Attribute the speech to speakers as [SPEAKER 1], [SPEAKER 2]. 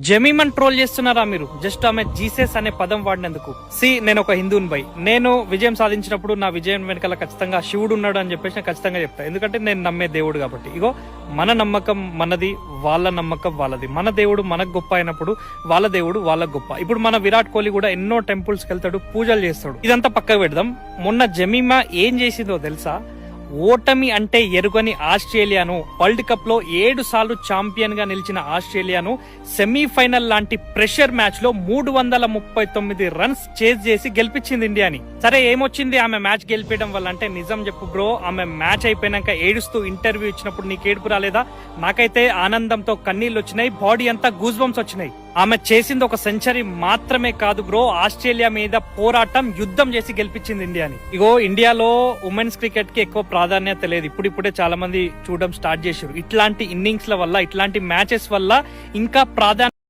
[SPEAKER 1] జమీమన్ troll చేస్తున్నారా మీరు? Just ఆమె జీసస్ అనే పదం వాడినందుకు. నేను ఒక హిందూని బై, నేను విజయం సాధించినప్పుడు నా విజయం వెనకాల ఖచ్చితంగా శివుడు ఉన్నాడు అని చెప్పేసి నేను ఖచ్చితంగా చెప్తా. ఎందుకంటే నేను నమ్మే దేవుడు కాబట్టి. ఇగో మన నమ్మకం మనది, వాళ్ళ నమ్మకం వాళ్ళది. మన దేవుడు మనకు గొప్ప అయినప్పుడు వాళ్ళ దేవుడు వాళ్ళకు గొప్ప. ఇప్పుడు మన విరాట్ కోహ్లీ కూడా ఎన్నో టెంపుల్స్ కి వెళ్తాడు, పూజలు చేస్తాడు. ఇదంతా పక్కకు పెడదాం. మొన్న జమీమా ఏం చేసిందో తెలుసా? ఓటమి అంటే ఎరుగని ఆస్ట్రేలియాను, వరల్డ్ కప్ లో 7 సార్లు ఛాంపియన్ గా నిలిచిన ఆస్ట్రేలియాను సెమీఫైనల్ లాంటి ప్రెషర్ మ్యాచ్ లో 339 రన్స్ చేజ్ చేసి గెలిపించింది ఇండియాని. సరే ఏమొచ్చింది ఆమె మ్యాచ్ గెలిపేయడం వల్ల అంటే? నిజం చెప్పు బ్రో, ఆమె మ్యాచ్ అయిపోయినాక ఏడుస్తూ ఇంటర్వ్యూ ఇచ్చినప్పుడు నీకు ఏడుపు రాలేదా? నాకైతే ఆనందంతో కన్నీళ్లు వచ్చినాయి, బాడీ అంతా గూస్ బంప్స్ వచ్చినాయి. ఆమె చేసింది ఒక సెంచరీ మాత్రమే కాదు బ్రో, ఆస్ట్రేలియా మీద పోరాటం, యుద్ధం చేసి గెలిపించింది ఇండియాని. ఇగో ఇండియాలో ఉమెన్స్ క్రికెట్ కి ఎక్కువ ప్రాధాన్యత లేదు, ఇప్పుడిప్పుడే చాలా మంది చూడడం స్టార్ట్ చేశారు. ఇట్లాంటి ఇన్నింగ్స్ ల వల్ల, ఇట్లాంటి మ్యాచెస్ వల్ల ఇంకా ప్రాధాన్యత